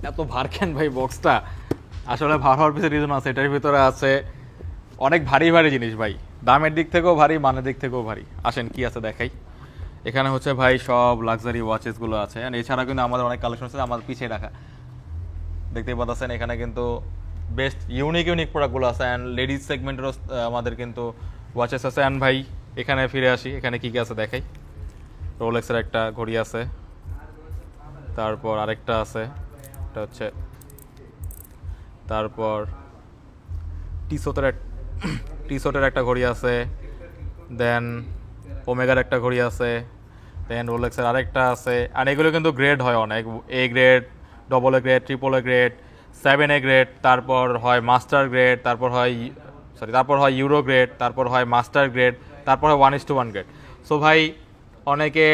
এত ভার কেন ভাই বক্সটা? আসলে ভার হওয়ার পিছনে রিজন আছে, এটার ভিতরে আছে অনেক ভারী ভারী জিনিস ভাই, দামের দিক থেকেও ভারী, মানের দিক থেকেও ভারী। আসেন কি আছে দেখাই। এখানে হচ্ছে ভাই সব লাক্সারি ওয়াচেসগুলো আছে, এছাড়া কিন্তু আমাদের অনেক কালেকশন আছে আমাদের পিছিয়ে রাখা, দেখতেই পাচ্ছেন। এখানে কিন্তু বেস্ট ইউনিক প্রোডাক্টগুলো আছে, অ্যান্ড লেডিজ সেগমেন্টেরও আমাদের কিন্তু ওয়াচেস আছে। অ্যান্ড ভাই এখানে ফিরে আসি, এখানে কি কি আছে দেখাই। রোলেক্সের একটা ঘড়ি আছে, তারপর আরেকটা আছে, এটা হচ্ছে, তারপর টিসোটের একটা ঘড়ি আছে, দেন ওমেগার একটা ঘড়ি আছে, দেন রোলেক্সের আরেকটা আছে। আর এগুলো কিন্তু গ্রেড হয় অনেক, A grade, double A grade, triple A grade, 7A grade, তারপর হয় মাস্টার গ্রেড, তারপর হয় ইউরো গ্রেড, তারপর হয় মাস্টার গ্রেড, তারপর হয় 1:1 গ্রেড। সো ভাই অনেকে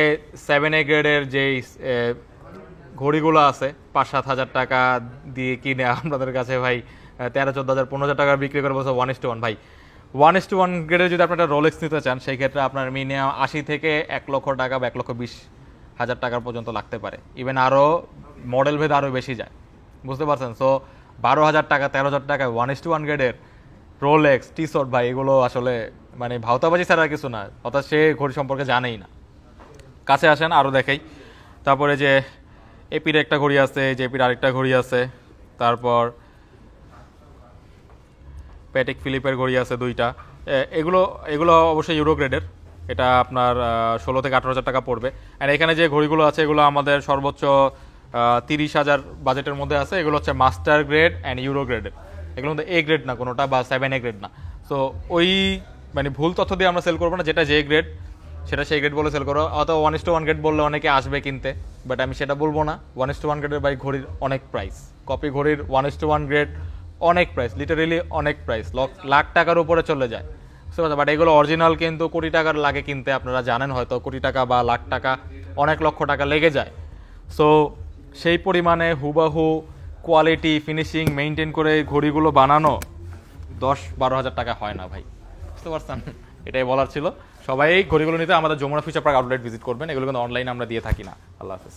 7A গ্রেডের যেই ঘড়িগুলো আছে 5-7 হাজার টাকা দিয়ে কিনে আপনাদের কাছে ভাই 13-14 হাজার 15 হাজার টাকা বিক্রি করে বলছে 1:1। ভাই 1:1 গ্রেডের যদি আপনারা রোলেক্স নিতে চান, সেই ক্ষেত্রে আপনার মিনিমাম 80 থেকে 1 লক্ষ টাকা বা 1,20,000 টাকার পর্যন্ত লাগতে পারে। ইভেন আরও মডেল ভেদ আরও বেশি যায়, বুঝতে পারছেন। সো 12,000 টাকা 13,000 টাকায় 1:1 গ্রেডের রোলেক্স টিসোট ভাই এগুলো আসলে মানে ভাওতাবাজি ছাড়া কিছু না, অর্থাৎ সে ঘড়ি সম্পর্কে জানেই না। কাছে আসেন আরও দেখাই। তারপরে যে এপির একটা ঘড়ি আছে, যে এপির আরেকটা ঘড়ি আছে, তারপর প্যাটেক ফিলিপের ঘড়ি আছে 2টা। এগুলো এগুলো অবশ্যই ইউরো গ্রেডের, এটা আপনার 16 থেকে 18 হাজার টাকা পড়বে। আর এখানে যে ঘড়িগুলো আছে এগুলো আমাদের সর্বোচ্চ 30,000 বাজেটের মধ্যে আছে। এগুলো হচ্ছে মাস্টার গ্রেড অ্যান্ড ইউরো গ্রেডের, এগুলো কিন্তু এ গ্রেড না কোনোটা, বা 7A গ্রেড না। সো ওই মানে ভুল তথ্য দিয়ে আমরা সেল করবো না, যেটা যে গ্রেড সেটা সেই গ্রেড বলে সেল করো। অথবা 1:1 গ্রেড বললে অনেকে আসবে কিনতে, বাট আমি সেটা বলবো না। 1:1 গ্রেডের ভাই ঘড়ির অনেক প্রাইস, কপি ঘড়ির 1:1 গ্রেড অনেক প্রাইস, লিটারেলি অনেক প্রাইস, লাখ টাকার উপরে চলে যায়, বুঝতে পারছেন। বাট এগুলো অরিজিনাল কিন্তু কোটি টাকার লাগে কিনতে, আপনারা জানেন হয়তো, কোটি টাকা বা লাখ টাকা, অনেক লক্ষ টাকা লেগে যায়। সো সেই পরিমাণে হুবাহু কোয়ালিটি ফিনিশিং মেনটেন করে ঘড়িগুলো বানানো 10-12 হাজার টাকা হয় না ভাই, বুঝতে পারছেন। এটাই বলার ছিল। সবাই ঘড়িগুলো নিতে আমাদের Jamuna future park outlet visit করবেন, এগুলো কিন্তু অনলাইনে আমরা দিয়ে থাকি না। আল্লাহ হাফেজ।